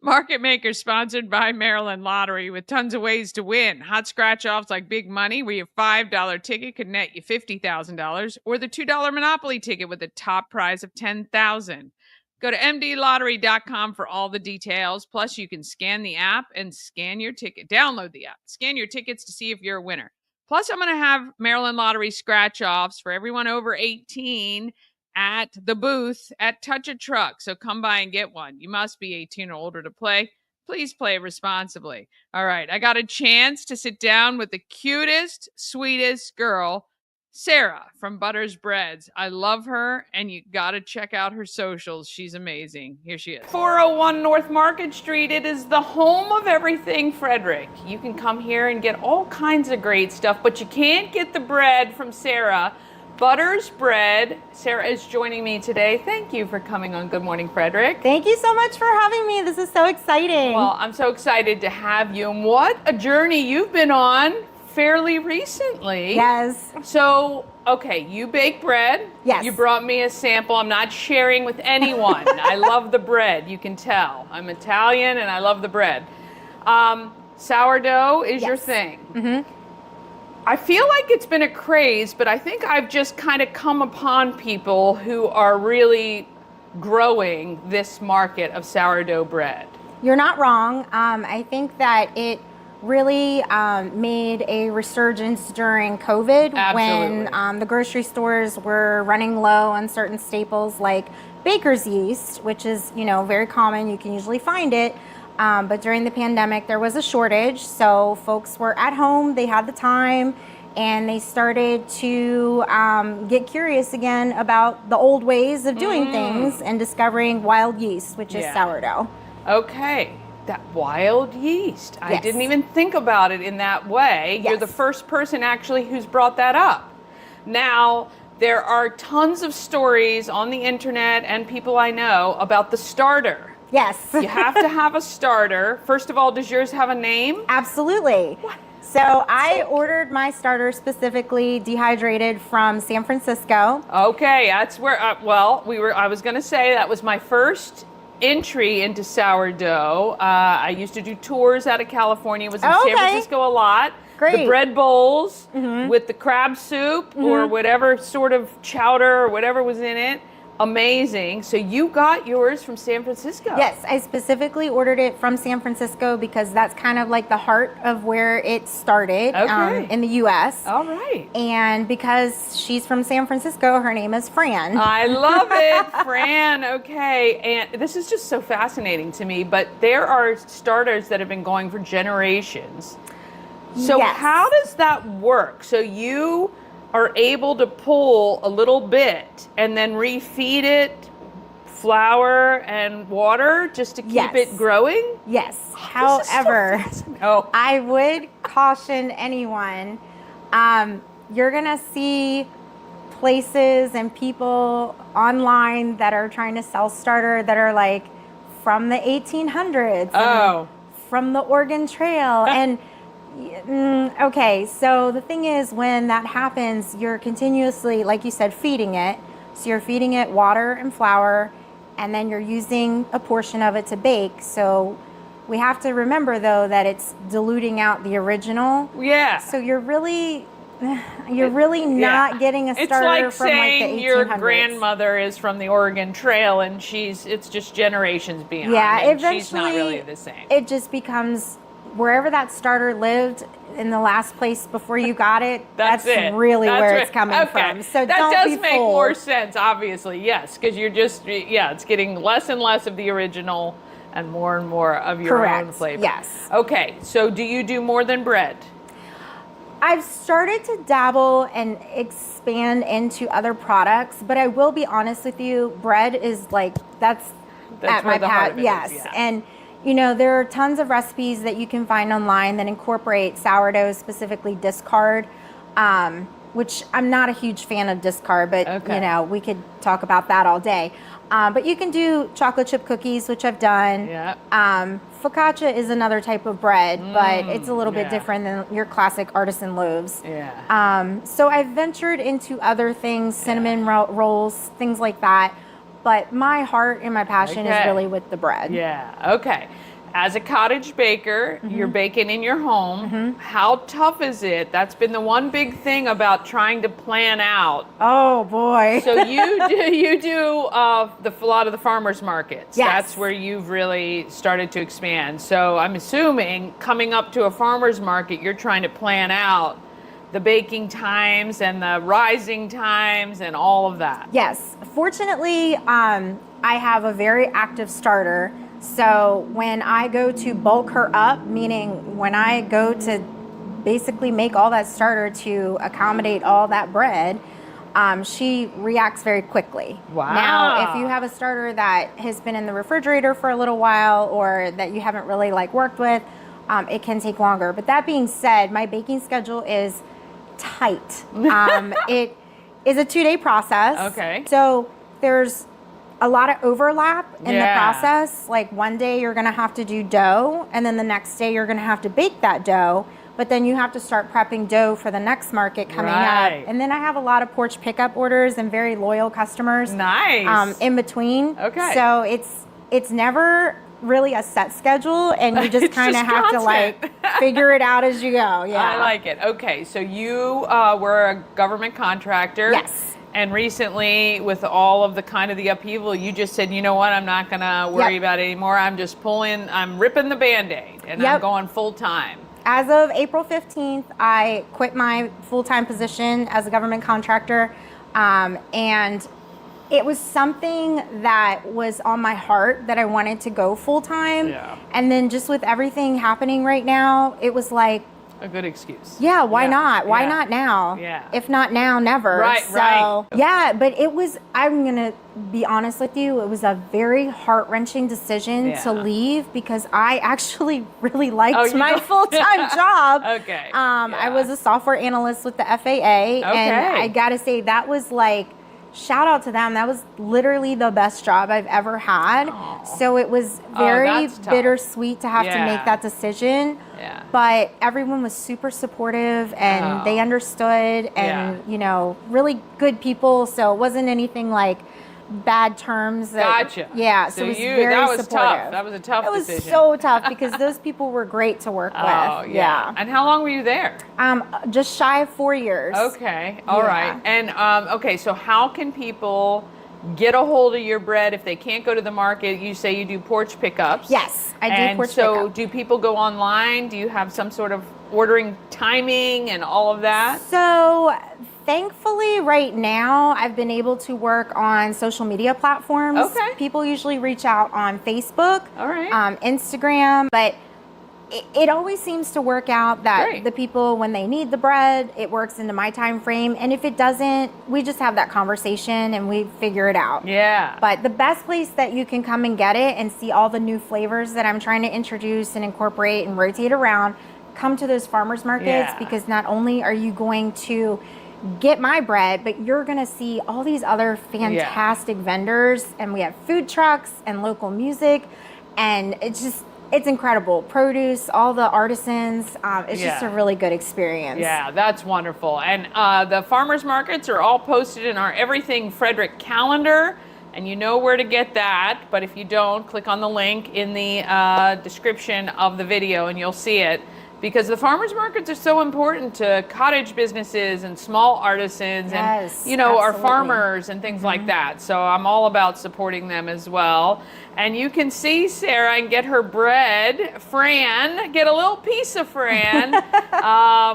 Market Maker sponsored by Maryland Lottery with tons of ways to win. Hot scratch-offs like Big Money, where your $5 ticket could net you $50,000, or the $2 Monopoly ticket with a top prize of $10,000. Go to mdlottery.com for all the details. Plus, you can scan the app and scan your ticket. Download the app. Scan your tickets to see if you're a winner. Plus, I'm going to have Maryland Lottery scratch-offs for everyone over 18 at the booth at Touch a Truck. So come by and get one. You must be 18 or older to play. Please play responsibly. All right, I got a chance to sit down with the cutest, sweetest girl, Sarah from Butters Breads. I love her, and you got to check out her socials. She's amazing. Here she is. 401 North Market Street. It is the home of everything Frederick. You can come here and get all kinds of great stuff, but you can't get the bread from Sarah. Butters Bread. Sarah is joining me today. Thank you for coming on Good Morning Frederick. Thank you so much for having me. This is so exciting. Well, I'm so excited to have you. And what a journey you've been on fairly recently. Yes. So, okay, you bake bread. Yes. You brought me a sample. I'm not sharing with anyone. I love the bread, you can tell. I'm Italian and I love the bread. Sourdough is your thing. Mm-hmm. I feel like it's been a craze, but I think I've just kind of come upon people who are really growing this market of sourdough bread. You're not wrong. I think that it really made a resurgence during COVID. Absolutely. When the grocery stores were running low on certain staples like baker's yeast, which is, very common. You can usually find it. But during the pandemic, there was a shortage. So folks were at home, they had the time, and they started to get curious again about the old ways of doing things and discovering wild yeast, which is sourdough. Okay. That wild yeast. I Yes. didn't even think about it in that way. You're the Yes. first person actually who's brought that up. Now, there are tons of stories on the internet and people I know about the starter. Yes. You have to have a starter. First of all, does yours have a name? Absolutely. What? So I ordered my starter specifically dehydrated from San Francisco. Okay, that's where, I was going to say that was my first entry into sourdough. I used to do tours out of California. Was in San Francisco a lot. Great. The bread bowls with the crab soup or whatever sort of chowder or whatever was in it. Amazing. So you got yours from San Francisco. Yes, I specifically ordered it from San Francisco because that's kind of like the heart of where it started in the U.S. All right. And because she's from San Francisco, her name is Fran. I love it, Fran. Okay. And this is just so fascinating to me, but there are starters that have been going for generations. So Yes. how does that work? So you are able to pull a little bit and then refeed it flour and water just to keep it growing? Yes. Oh, this is so However, fascinating. Oh. I would caution anyone, you're going to see places and people online that are trying to sell starter that are like from the 1800s. Oh. From the Oregon Trail. And okay, so the thing is, when that happens, you're continuously, like you said, feeding it. So you're feeding it water and flour, and then you're using a portion of it to bake. So we have to remember, though, that it's diluting out the original. Yeah. So you're really not getting a starter it's like from like saying the 1800s. your grandmother is from the Oregon Trail and it's just generations behind. Yeah, and eventually she's not really the same. It just becomes wherever that starter lived in the last place before you got it. That's it. Really That's where right. it's coming from. So that don't does be make fooled. more sense, obviously, yes, because you're just, it's getting less and less of the original and more of your Correct. own flavor. Yes. Okay, so do you do more than bread? I've started to dabble and expand into other products, but I will be honest with you, bread is like, that's at where my the heart path. of it is, Yes. yeah. And there are tons of recipes that you can find online that incorporate sourdough, specifically discard, which I'm not a huge fan of discard, but we could talk about that all day. But you can do chocolate chip cookies, which I've done. Yeah. Focaccia is another type of bread, but it's a little bit different than your classic artisan loaves. Yeah. So I've ventured into other things, cinnamon rolls, things like that. But my heart and my passion is really with the bread. Yeah. Okay. as a cottage baker, you're baking in your home. How tough is it? That's been the one big thing about trying to plan out. Oh boy. So you do a lot of the farmers markets. Yes. That's where you've really started to expand. So I'm assuming coming up to a farmers market, you're trying to plan out the baking times and the rising times and all of that. Yes. Fortunately, I have a very active starter. So when I go to bulk her up, meaning when I go to basically make all that starter to accommodate all that bread, she reacts very quickly. Wow. Now, if you have a starter that has been in the refrigerator for a little while or that you haven't really worked with, it can take longer. But that being said, my baking schedule is tight. It is a 2-day process. Okay. So there's a lot of overlap in the process. Like one day you're gonna have to do dough, and then the next day you're gonna have to bake that dough, but then you have to start prepping dough for the next market coming up. And then I have a lot of porch pickup orders and very loyal customers. Nice. In between. Okay. So it's never really a set schedule, and you just kind of have to figure it out as you go. Yeah. I like it. Okay, so you were a government contractor. Yes. And recently, with all of the upheaval, you just said, you know what, I'm not going to worry about it anymore. I'm just I'm ripping the Band-Aid, and I'm going full time. As of April 15th, I quit my full-time position as a government contractor, and it was something that was on my heart that I wanted to go full-time. Yeah. And then just with everything happening right now, it was like, a good excuse. Yeah, why not? Why not now? Yeah. If not now, never. Right, so, yeah, but it was, I'm going to be honest with you, it was a very heart-wrenching decision to leave because I actually really liked my full-time job. Okay. I was a software analyst with the FAA, and I got to say that was shout out to them. That was literally the best job I've ever had. Aww. So it was very bittersweet to have to make that decision. Yeah. But everyone was super supportive, and they understood, and really good people. So it wasn't anything bad terms. Gotcha. Yeah. So it was very supportive. Tough. That was a tough decision. It was so tough because those people were great to work with. Yeah. And how long were you there? Just shy of 4 years. Okay. All right. And okay, so how can people get a hold of your bread if they can't go to the market? You say you do porch pickups. Yes, I do porch pickups. So do people go online? Do you have some sort of ordering timing and all of that? So thankfully right now I've been able to work on social media platforms. Okay. People usually reach out on Facebook, all right, Instagram, but it always seems to work out that the people, when they need the bread, it works into my time frame. And if it doesn't, we just have that conversation and we figure it out. Yeah. But the best place that you can come and get it and see all the new flavors that I'm trying to introduce and incorporate and rotate around, come to those farmers markets, because not only are you going to get my bread, but you're going to see all these other fantastic vendors, and we have food trucks and local music, and it's incredible. Produce, all the artisans. It's just a really good experience. Yeah, that's wonderful. And the farmers markets are all posted in our Everything Frederick calendar, and you know where to get that. But if you don't, click on the link in the description of the video and you'll see it. Because the farmers markets are so important to cottage businesses and small artisans and, our farmers and things like that. So I'm all about supporting them as well. And you can see Sarah and get her bread, Fran, get a little piece of Fran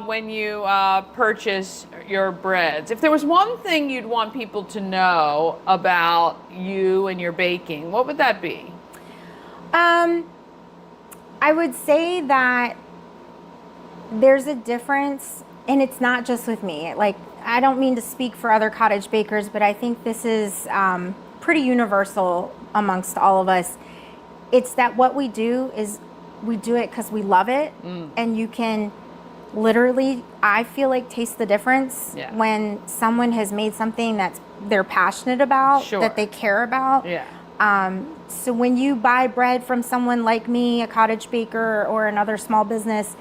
when you purchase your breads. If there was one thing you'd want people to know about you and your baking, what would that be? I would say that there's a difference, and it's not just with me. I don't mean to speak for other cottage bakers, but I think this is pretty universal amongst all of us. It's that what we do is we do it because we love it, and you can literally, I feel taste the difference when someone has made something that they're passionate about, that they care about. So when you buy bread from someone like me, a cottage baker or another small business,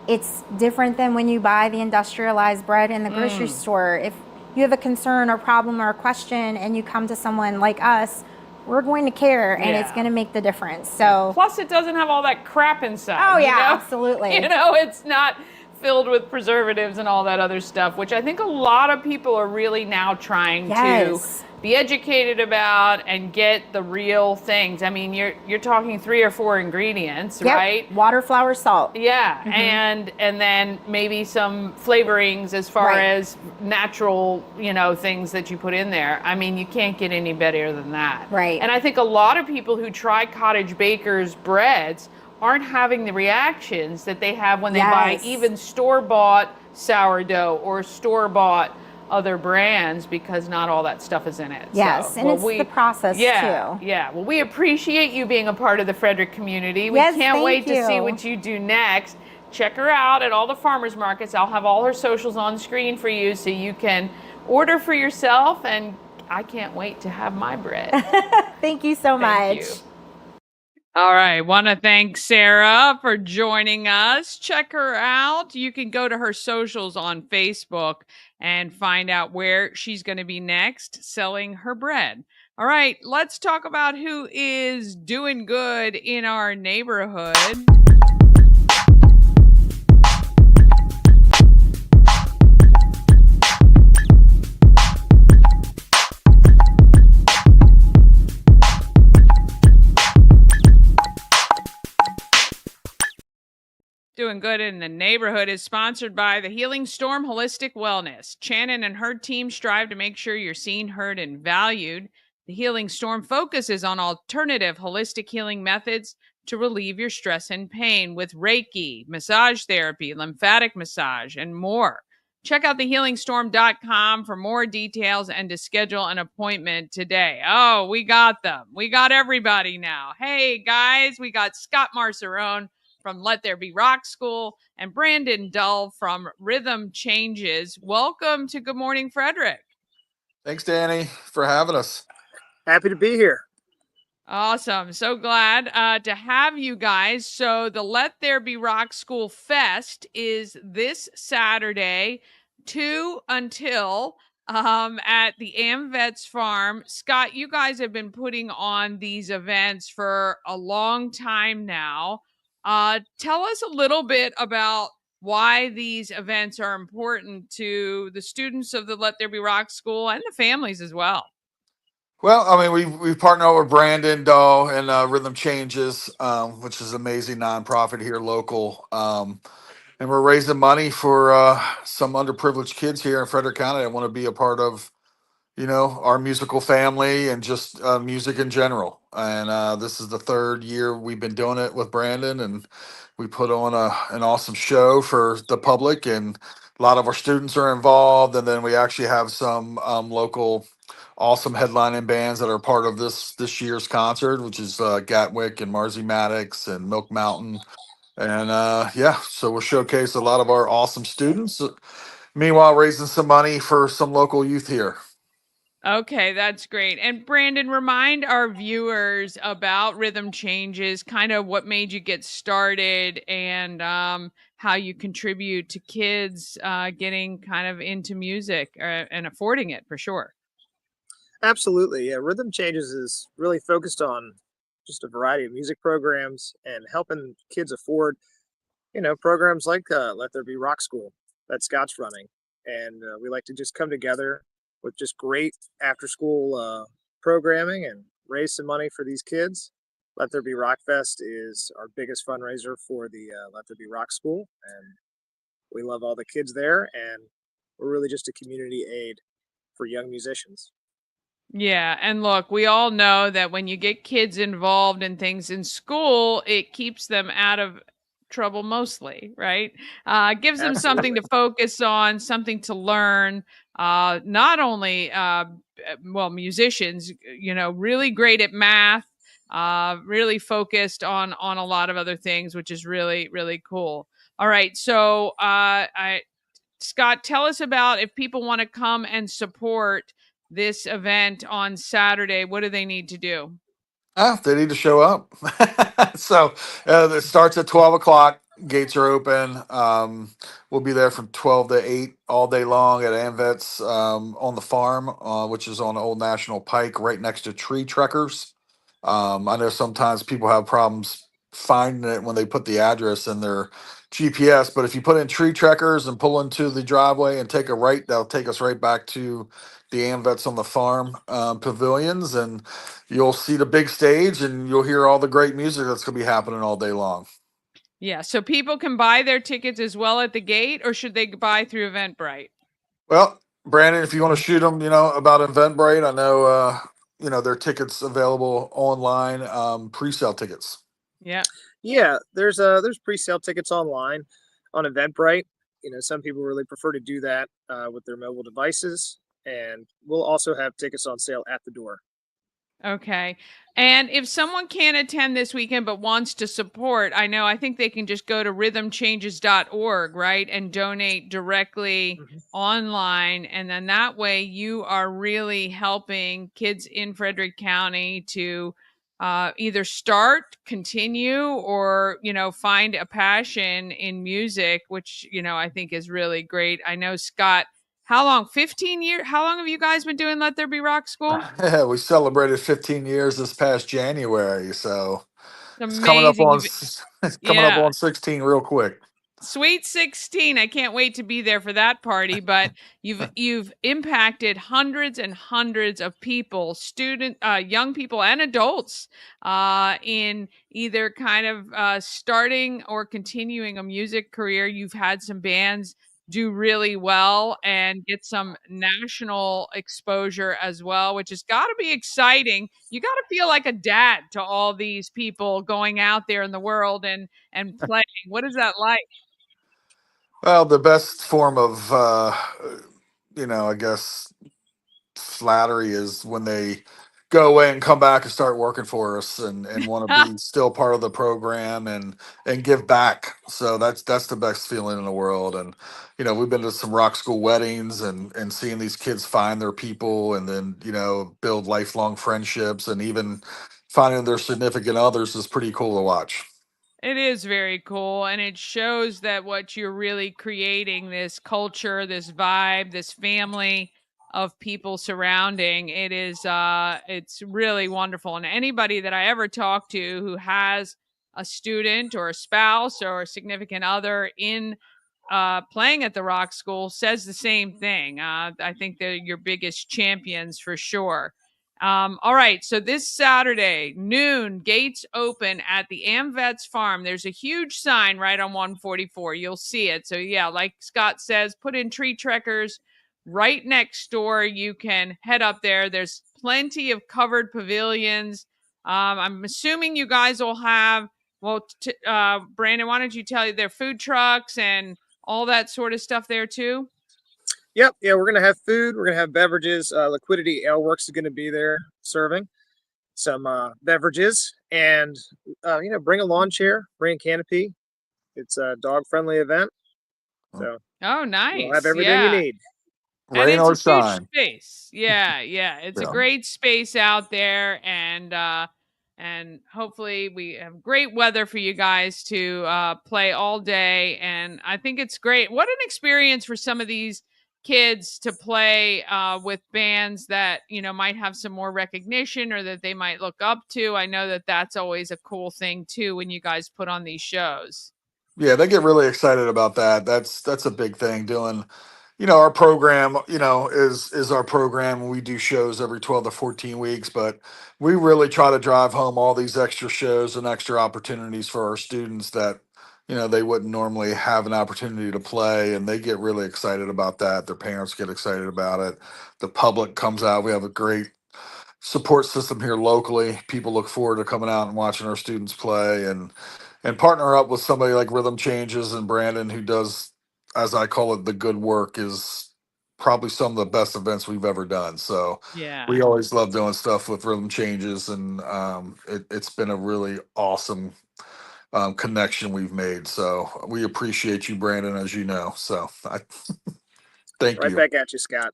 it's different than when you buy the industrialized bread in the grocery store. If you have a concern or problem or a question and you come to someone like us we're going to care, and it's going to make the difference. So plus it doesn't have all that crap inside. Oh yeah, absolutely. It's not filled with preservatives and all that other stuff, which I think a lot of people are really now trying to be educated about and get the real things. I mean, you're talking 3 or 4 ingredients, right? Water, flour, salt. Yeah, and then maybe some flavorings as far as natural, things that you put in there. I mean, you can't get any better than that. Right. And I think a lot of people who try Cottage Baker's breads aren't having the reactions that they have when they buy even store-bought sourdough or store-bought other brands, because not all that stuff is in it. Yes, and it's the process too. Yeah. Well, we appreciate you being a part of the Frederick community. We Yes, can't wait thank to see you. what you do next. Check her out at all the farmers markets. I'll have all her socials on screen for you so you can order for yourself, and I can't wait to have my bread. Thank you so much. You. All right. Want to thank Sarah for joining us. Check her out. You can go to her socials on Facebook and find out where she's going to be next selling her bread. All right. Let's talk about who is doing good in our neighborhood. Doing Good in the Neighborhood is sponsored by the Healing Storm Holistic Wellness. Shannon and her team strive to make sure you're seen, heard, and valued. The Healing Storm focuses on alternative holistic healing methods to relieve your stress and pain with Reiki, massage therapy, lymphatic massage, and more. Check out thehealingstorm.com for more details and to schedule an appointment today. Oh, we got them. We got everybody now. Hey, guys, we got Scott Marcerone from Let There Be Rock School and Brandon Dull from Rhythm Changes. Welcome to Good Morning Frederick. Thanks, Dani, for having us. Happy to be here. Awesome. So glad to have you guys. So the Let There Be Rock School Fest is this Saturday, 2 until at the AmVets Farm. Scott, you guys have been putting on these events for a long time now. Tell us a little bit about why these events are important to the students of the Let There Be Rock School and the families as well. Well, I mean, we've partnered with Brandon Dahl and Rhythm Changes, which is an amazing nonprofit here local. And we're raising money for some underprivileged kids here in Frederick County that want to be a part of, our musical family and just music in general. And this is the 3rd year we've been doing it with Brandon, and we put on an awesome show for the public, and a lot of our students are involved. And then we actually have some local awesome headlining bands that are part of this year's concert, which is Gatwick and Marzi Maddox and Milk Mountain. And so we'll showcase a lot of our awesome students. Meanwhile, raising some money for some local youth here. Okay, that's great. And Brandon, remind our viewers about Rhythm Changes, kind of what made you get started and how you contribute to kids getting kind of into music and affording it for sure. Absolutely. Yeah, Rhythm Changes is really focused on just a variety of music programs and helping kids afford, programs like Let There Be Rock School that Scott's running. And we like to just come together with just great after-school programming and raise some money for these kids. Let There Be Rock Fest is our biggest fundraiser for the Let There Be Rock School, and we love all the kids there, and we're really just a community aid for young musicians. Yeah, and look, we all know that when you get kids involved in things in school, it keeps them out of trouble mostly, right? Gives them something to focus on, something to learn. Not only, musicians, really great at math, really focused on a lot of other things, which is really, really cool. All right. So, Scott, tell us about if people want to come and support this event on Saturday, what do they need to do? They need to show up. So it starts at 12 o'clock. Gates are open. We'll be there from 12 to 8 all day long at AmVets on the farm, which is on Old National Pike right next to Tree Trekkers. I know sometimes people have problems finding it when they put the address in their GPS, but if you put in tree checkers and pull into the driveway and take a right, that'll take us right back to the AMVETS on the farm pavilions, and you'll see the big stage and you'll hear all the great music that's going to be happening all day long. Yeah, so people can buy their tickets as well at the gate, or should they buy through Eventbrite? Well, Brandon, if you want to shoot them, about Eventbrite, I know, there are tickets available online, pre-sale tickets. Yeah. Yeah, there's pre-sale tickets online on Eventbrite. Some people really prefer to do that with their mobile devices, and we'll also have tickets on sale at the door. Okay. And if someone can't attend this weekend but wants to support, I think they can just go to rhythmchanges.org, right? And donate directly online. And then that way you are really helping kids in Frederick County to either start, continue, or, find a passion in music, which, I think is really great. I know, Scott, how long? 15 years? How long have you guys been doing Let There Be Rock School? We celebrated 15 years this past January, so it's coming up Amazing. on it's coming up on 16 real quick. Sweet 16. I can't wait to be there for that party, but you've impacted hundreds and hundreds of people, young people and adults, in either kind of starting or continuing a music career. You've had some bands do really well and get some national exposure as well, which has got to be exciting. You got to feel like a dad to all these people going out there in the world and playing. What is that like? Well, the best form of, I guess, flattery is when they go away and come back and start working for us and want to be still part of the program and give back. So that's the best feeling in the world. And we've been to some rock school weddings and seeing these kids find their people and then build lifelong friendships, and even finding their significant others is pretty cool to watch. It is very cool, and it shows that what you're really creating, this culture, this vibe, this family of people surrounding it, is it's really wonderful. And anybody that I ever talk to who has a student or a spouse or a significant other in playing at the rock school says the same thing. I think they're your biggest champions for sure. All right, so this Saturday, noon, gates open at the AMVETS farm. There's a huge sign right on 144. You'll see it. So yeah, like Scott says, put in tree trekkers right next door. You can head up there. There's plenty of covered pavilions. I'm assuming you guys will have, Brandon, why don't you tell you their food trucks and all that sort of stuff there too? Yep. Yeah, we're going to have food. We're going to have beverages. Liquidity Ale Works is going to be there serving some beverages. And, bring a lawn chair, bring a canopy. It's a dog-friendly event. So nice. We'll have everything you need. And Rain or it's a huge shine. space. Yeah. It's a great space out there. And hopefully we have great weather for you guys to play all day. And I think it's great. What an experience for some of these kids to play with bands that, might have some more recognition or that they might look up to. I know that that's always a cool thing too when you guys put on these shows. Yeah, they get really excited about that. That's a big thing. Doing, our program, is our program. We do shows every 12 to 14 weeks, but we really try to drive home all these extra shows and extra opportunities for our students that, they wouldn't normally have an opportunity to play, and they get really excited about that. Their parents get excited about it. The public comes out. We have a great support system here locally. People look forward to coming out and watching our students play, and partner up with somebody like Rhythm Changes and Brandon, who does, as I call it, the good work, is probably some of the best events we've ever done. So we always love doing stuff with Rhythm Changes, and it's been a really awesome connection we've made. So we appreciate you, Brandon, as you know. So thank you. Right back at you, Scott.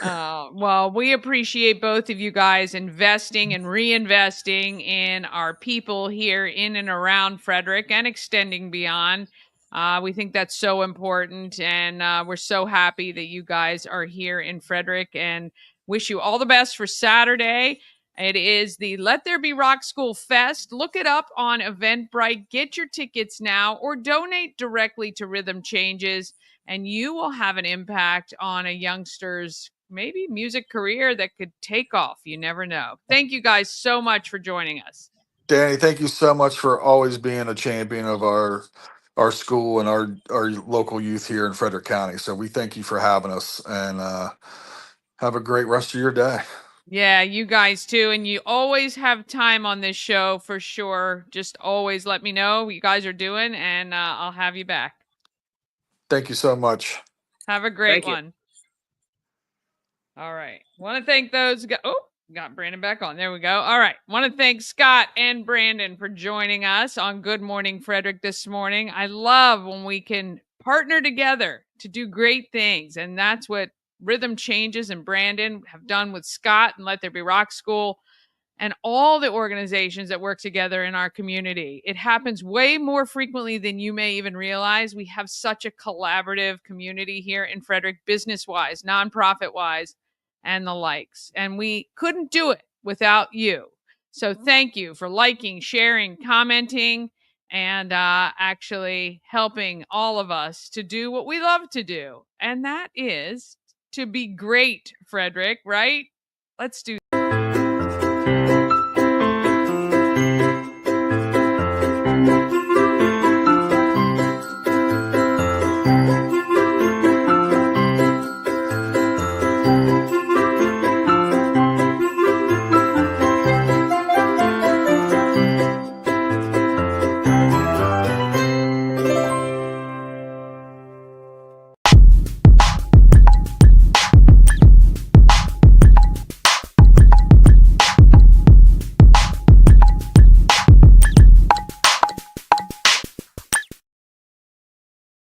Well, we appreciate both of you guys investing and reinvesting in our people here in and around Frederick and extending beyond. We think that's so important, and we're so happy that you guys are here in Frederick, and wish you all the best for Saturday. It is the Let There Be Rock School Fest. Look it up on Eventbrite. Get your tickets now or donate directly to Rhythm Changes, and you will have an impact on a youngster's maybe music career that could take off. You never know. Thank you guys so much for joining us. Dani, thank you so much for always being a champion of our school and our local youth here in Frederick County. So we thank you for having us, and have a great rest of your day. Yeah, you guys too. And you always have time on this show for sure. Just always let me know what you guys are doing, and I'll have you back. Thank you so much. Have a great one. All right. Want to thank those guys. Oh, got Brandon back on. There we go. All right. Want to thank Scott and Brandon for joining us on Good Morning Frederick this morning. I love when we can partner together to do great things. And that's what Rhythm Changes and Brandon have done with Scott and Let There Be Rock School and all the organizations that work together in our community. It happens way more frequently than you may even realize. We have such a collaborative community here in Frederick, business-wise, nonprofit-wise, and the likes. And we couldn't do it without you. So thank you for liking, sharing, commenting, and actually helping all of us to do what we love to do. And that is to be great, Frederick, right? Let's do